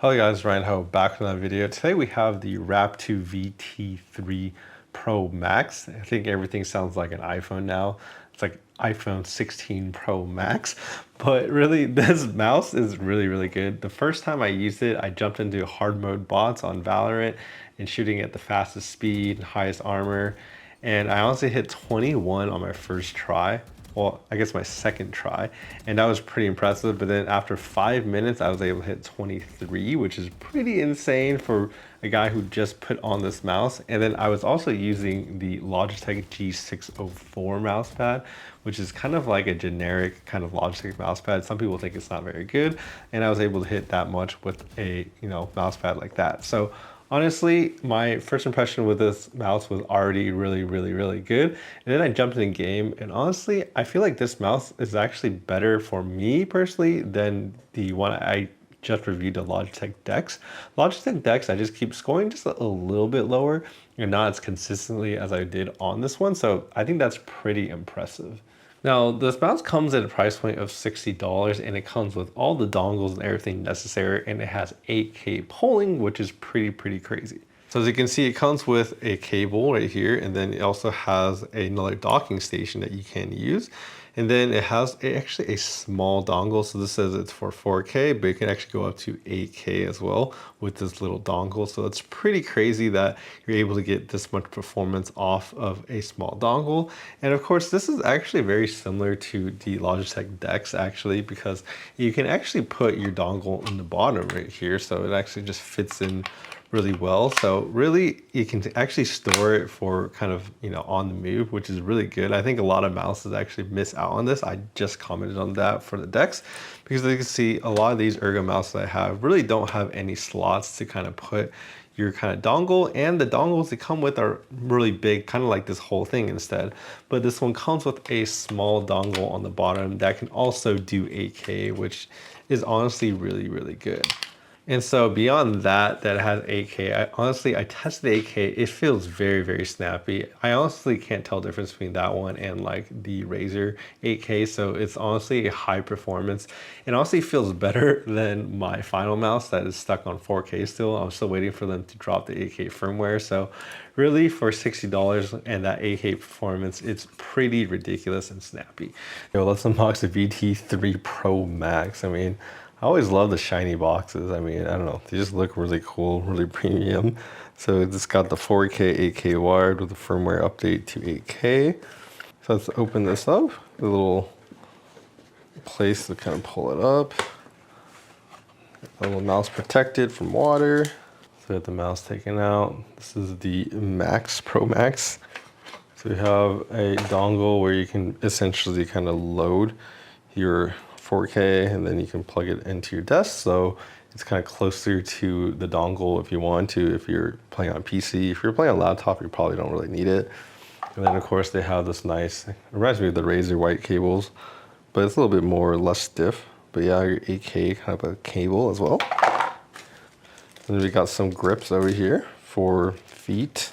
Hello guys, Ryan Ho back with another video. Today we have the Rapoo VT3 Pro Max. I think everything sounds like an iPhone now. It's like iPhone 16 Pro Max, but really this mouse is really good. The first time I used it, I jumped into hard mode bots on Valorant and shooting at the fastest speed, highest armor, and I honestly hit 21 on my first try. Well, I guess my second try, and that was pretty impressive. But then after 5 minutes, I was able to hit 23, which is pretty insane for a guy who just put on this mouse. And then I was also using the Logitech G604 mouse pad, which is kind of like a generic kind of Logitech mouse pad. Some people think it's not very good, and I was able to hit that much with a mouse pad like that. So honestly, my first impression with this mouse was already really good. And then I jumped in the game, and honestly, I feel like this mouse is actually better for me personally than the one I just reviewed, the Logitech Dex. Logitech Dex, I just keep scoring just a little bit lower and not as consistently as I did on this one. So I think that's pretty impressive. Now, this mouse comes at a price point of $60, and it comes with all the dongles and everything necessary, and it has 8K polling, which is pretty crazy. So as you can see, it comes with a cable right here, and then it also has another docking station that you can use. And then it has actually a small dongle. So this says it's for 4K, but it can actually go up to 8K as well with this little dongle. So it's pretty crazy that you're able to get this much performance off of a small dongle. And of course, this is actually very similar to the Logitech Dex actually, because you can actually put your dongle in the bottom right here. So it actually just fits in really well. So really you can actually store it for kind of, on the move, which is really good. I think a lot of mouses actually miss out on this. I just commented on that for the Dex, because as you can see, a lot of these Ergo mouses I have really don't have any slots to kind of put your kind of dongle, and the dongles they come with are really big, kind of like this whole thing instead. But this one comes with a small dongle on the bottom that can also do 8K, which is honestly really good. And so beyond that has 8K, I tested 8K, it feels very snappy. I honestly can't tell the difference between that one and like the Razer 8K, so it's honestly a high performance. It honestly feels better than my final mouse that is stuck on 4K still. I'm still waiting for them to drop the 8K firmware, so really for $60 and that 8K performance, it's pretty ridiculous and snappy. Yo, let's unbox the VT3 Pro Max. I mean, I always love the shiny boxes. I mean, I don't know, they just look really cool, really premium. So it's got the 4K, 8K wired with a firmware update to 8K. So let's open this up. A little place to kind of pull it up. A little mouse protected from water. So we have the mouse taken out. This is the Max, Pro Max. So you have a dongle where you can essentially kind of load your 4K, and then you can plug it into your desk, so it's kind of closer to the dongle if you want to, if you're playing on PC. If you're playing on laptop, you probably don't really need it. And then of course they have this nice, it reminds me of the Razer white cables, but it's a little bit more less stiff. But yeah, your 8K kind of a cable as well. And then we got some grips over here for feet.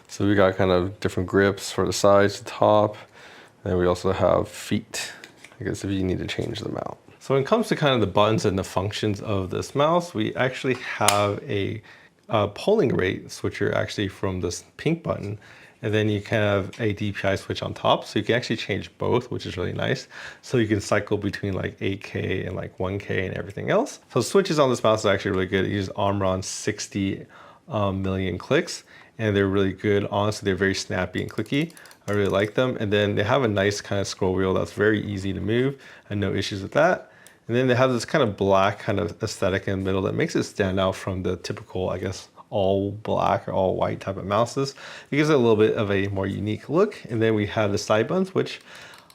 So we got kind of different grips for the sides, the top, and we also have feet, I guess if you need to change them out. So when it comes to kind of the buttons and the functions of this mouse, we actually have a polling rate switcher actually from this pink button. And then you can have a DPI switch on top. So you can actually change both, which is really nice. So you can cycle between like 8K and like 1K and everything else. So switches on this mouse are actually really good. It uses Omron 60 million clicks, and they're really good. Honestly, they're very snappy and clicky. I really like them. And then they have a nice kind of scroll wheel that's very easy to move, and no issues with that. And then they have this kind of black kind of aesthetic in the middle that makes it stand out from the typical, I guess, all black or all white type of mouses. It gives it a little bit of a more unique look. And then we have the side buttons, which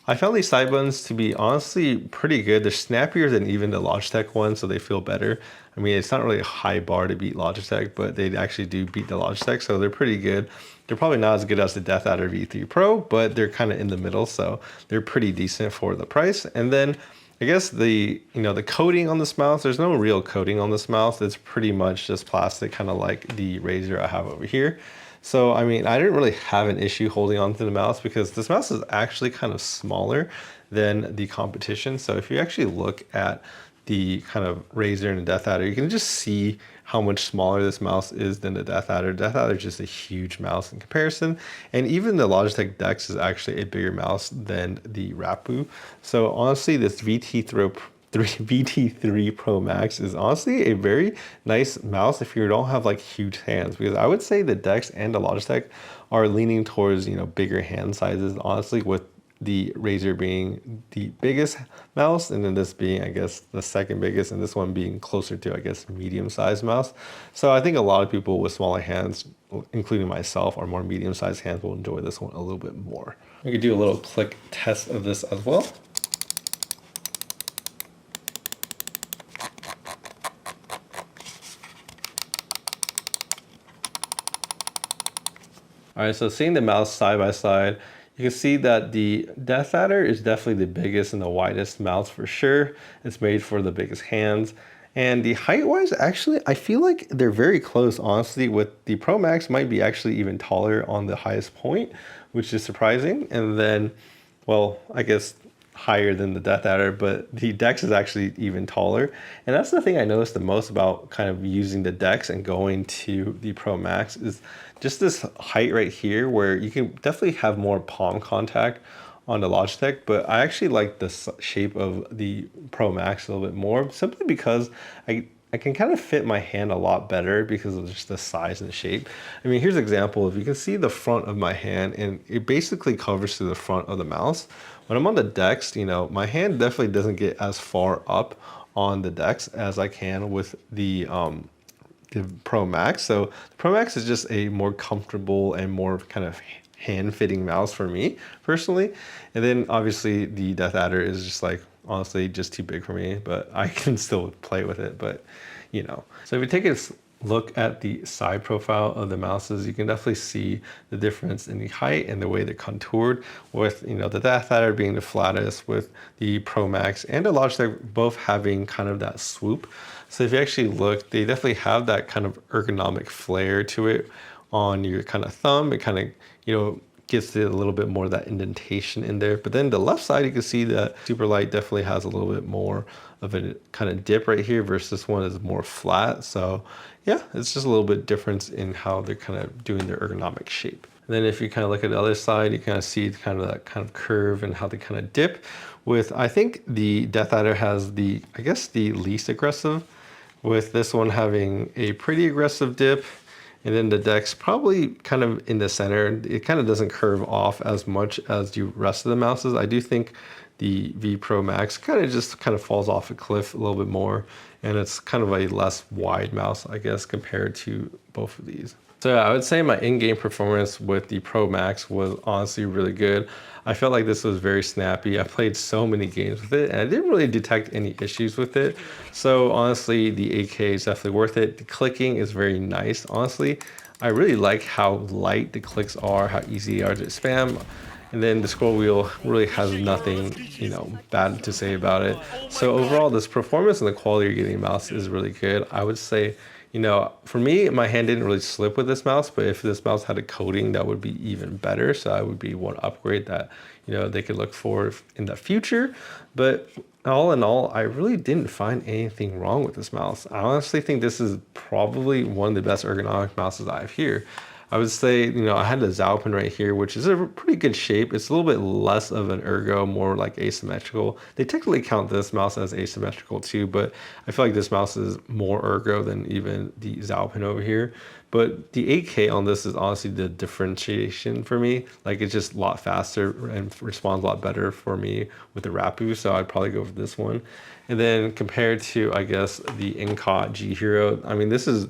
I found these side buttons to be honestly pretty good. They're snappier than even the Logitech ones, so they feel better. I mean, it's not really a high bar to beat Logitech, but they actually do beat the Logitech, so they're pretty good. They're probably not as good as the Death Adder V3 Pro, but they're kind of in the middle, so they're pretty decent for the price. And then I guess the coating on this mouse, there's no real coating on this mouse. It's pretty much just plastic, kind of like the Razer I have over here. So, I mean, I didn't really have an issue holding on to the mouse because this mouse is actually kind of smaller than the competition. So if you actually look at the kind of Razer and the Death Adder, you can just see how much smaller this mouse is than the Death Adder. Death Adder is just a huge mouse in comparison. And even the Logitech Dex is actually a bigger mouse than the Rapoo. So honestly, this VT3 Pro Max is honestly a very nice mouse if you don't have like huge hands, because I would say the Dex and the Logitech are leaning towards, you know, bigger hand sizes, honestly, with the Razer being the biggest mouse, and then this being, I guess, the second biggest, and this one being closer to, I guess, medium-sized mouse. So I think a lot of people with smaller hands, including myself, or more medium-sized hands, will enjoy this one a little bit more. We could do a little click test of this as well. All right, so seeing the mouse side by side, you can see that the Death Adder is definitely the biggest and the widest mouse for sure. It's made for the biggest hands. And the height-wise, actually, I feel like they're very close, honestly, with the Pro Max might be actually even taller on the highest point, which is surprising. And then, well, I guess higher than the Death Adder, but the Dex is actually even taller. And that's the thing I noticed the most about kind of using the Dex and going to the Pro Max is just this height right here, where you can definitely have more palm contact on the Logitech, but I actually like the shape of the Pro Max a little bit more, simply because I can kind of fit my hand a lot better because of just the size and the shape. I mean, here's an example. If you can see the front of my hand, and it basically covers to the front of the mouse. When I'm on the Dex, you know, my hand definitely doesn't get as far up on the Dex as I can with the Pro Max. So the Pro Max is just a more comfortable and more kind of hand-fitting mouse for me personally. And then obviously the Death Adder is just like, honestly, just too big for me, but I can still play with it, but you know. So if we take a look at the side profile of the mouses, you can definitely see the difference in the height and the way they're contoured, with, you know, the Death Adder being the flattest, with the Pro Max and the Logitech both having kind of that swoop. So if you actually look, they definitely have that kind of ergonomic flair to it on your kind of thumb. It kind of, you know, gives it a little bit more of that indentation in there. But then the left side, you can see that Superlight definitely has a little bit more of a kind of dip right here, versus this one is more flat. So yeah, it's just a little bit difference in how they're kind of doing their ergonomic shape. And then if you kind of look at the other side, you kind of see kind of that kind of curve and how they kind of dip. With, I think the Death Adder has the, I guess, the least aggressive, with this one having a pretty aggressive dip. And then the Dex probably kind of in the center. It kind of doesn't curve off as much as the rest of the mouses. I do think the V Pro Max kind of falls off a cliff a little bit more, and it's kind of a less wide mouse, I guess, compared to both of these. So I would say my in-game performance with the Pro Max was honestly really good. I felt like this was very snappy. I played so many games with it, and I didn't really detect any issues with it. So honestly, the 8K is definitely worth it. The clicking is very nice. Honestly, I really like how light the clicks are, how easy they are to spam. And then the scroll wheel really has nothing, you know, bad to say about it. So overall, this performance and the quality you're getting mouse is really good. I would say, you know, for me, my hand didn't really slip with this mouse, but if this mouse had a coating, that would be even better. So I would be one upgrade that, you know, they could look for in the future. But all in all, I really didn't find anything wrong with this mouse. I honestly think this is probably one of the best ergonomic mouses I have here. I would say, you know, I had the Zalpin right here, which is a pretty good shape. It's a little bit less of an Ergo, more like asymmetrical. They technically count this mouse as asymmetrical too, but I feel like this mouse is more Ergo than even the Zalpin over here. But the 8K on this is honestly the differentiation for me. Like, it's just a lot faster and responds a lot better for me with the Rapoo, so I'd probably go for this one. And then compared to, I guess, the Incot G Hero, I mean, this is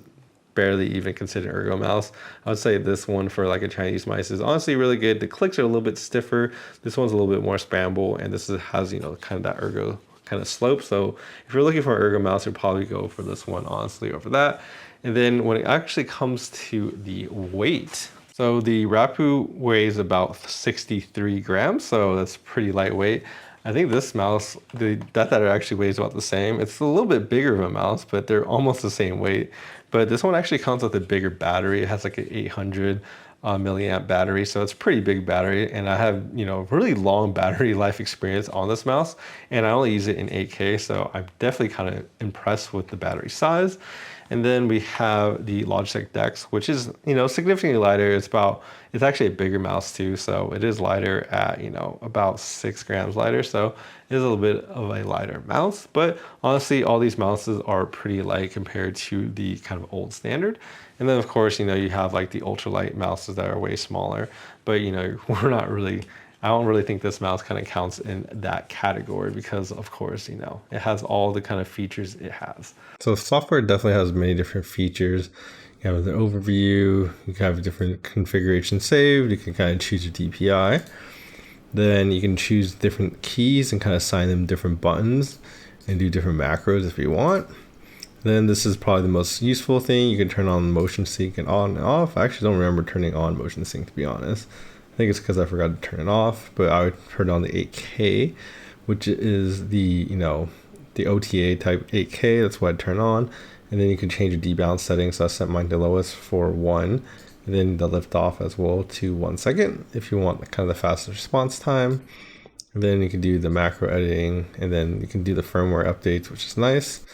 barely even considered Ergo mouse. I would say this one for like a Chinese mice is honestly really good. The clicks are a little bit stiffer. This one's a little bit more spammable, and this has, you know, kind of that Ergo kind of slope. So if you're looking for an Ergo mouse, you'd probably go for this one, honestly, over that. And then when it actually comes to the weight, so the Rapoo weighs about 63 grams, so that's pretty lightweight. I think this mouse, the Death Adder actually weighs about the same. It's a little bit bigger of a mouse, but they're almost the same weight. But this one actually comes with a bigger battery. It has like an 800 milliamp battery, so it's a pretty big battery. And I have, you know, really long battery life experience on this mouse, and I only use it in 8K, so I'm definitely kind of impressed with the battery size. And then we have the Logitech Dex, which is, you know, significantly lighter. It's actually a bigger mouse too, so it is lighter at, you know, about 6 grams lighter. So it is a little bit of a lighter mouse, but honestly, all these mouses are pretty light compared to the kind of old standard. And then of course, you know, you have like the ultralight mouses that are way smaller, but you know, I don't really think this mouse kind of counts in that category because of course, you know, it has all the kind of features it has. So software definitely has many different features. You have the overview, you can have different configurations saved, you can kind of choose your DPI. Then you can choose different keys and kind of assign them different buttons and do different macros if you want. Then this is probably the most useful thing. You can turn on motion sync and on and off. I actually don't remember turning on motion sync, to be honest. I think it's because I forgot to turn it off, but I would turn on the 8K, which is the, you know, the OTA type 8K. That's what I'd turn on. And then you can change your debalance settings. So I set mine to lowest for 1, and then the lift off as well to 1 second if you want kind of the fastest response time. And then you can do the macro editing, and then you can do the firmware updates, which is nice.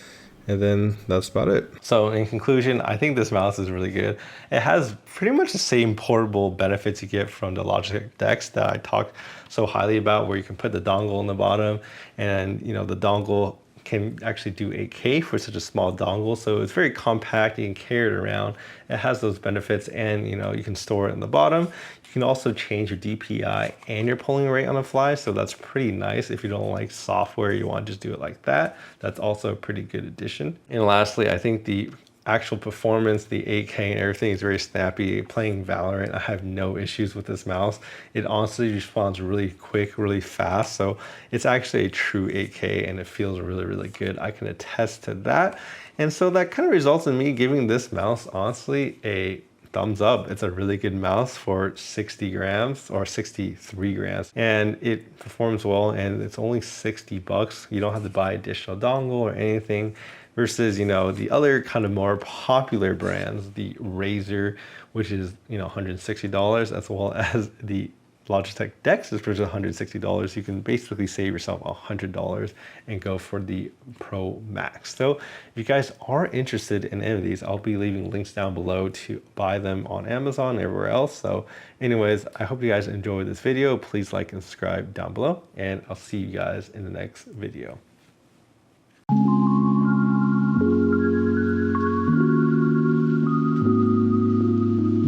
And then that's about it. So in conclusion, I think this mouse is really good. It has pretty much the same portable benefits you get from the Logitech Dex that I talked so highly about, where you can put the dongle in the bottom, and you know, the dongle can actually do 8K for such a small dongle. So it's very compact, you can carry it around. It has those benefits, and you know, you can store it in the bottom. You can also change your DPI and your polling rate on the fly. So that's pretty nice. If you don't like software, you want to just do it like that. That's also a pretty good addition. And lastly, I think the actual performance, the 8K and everything is very snappy. Playing Valorant, I have no issues with this mouse. It honestly responds really quick, really fast. So it's actually a true 8K and it feels really, really good. I can attest to that. And so that kind of results in me giving this mouse, honestly, a thumbs up. It's a really good mouse for 60 grams or 63 grams, and it performs well, and it's only 60 bucks. You don't have to buy additional dongle or anything, versus, you know, the other kind of more popular brands, the Razer, which is, you know, $160, as well as the Logitech Dex is for $160. You can basically save yourself $100 and go for the Pro Max. So if you guys are interested in any of these, I'll be leaving links down below to buy them on Amazon and everywhere else. So anyways, I hope you guys enjoyed this video. Please like and subscribe down below, and I'll see you guys in the next video.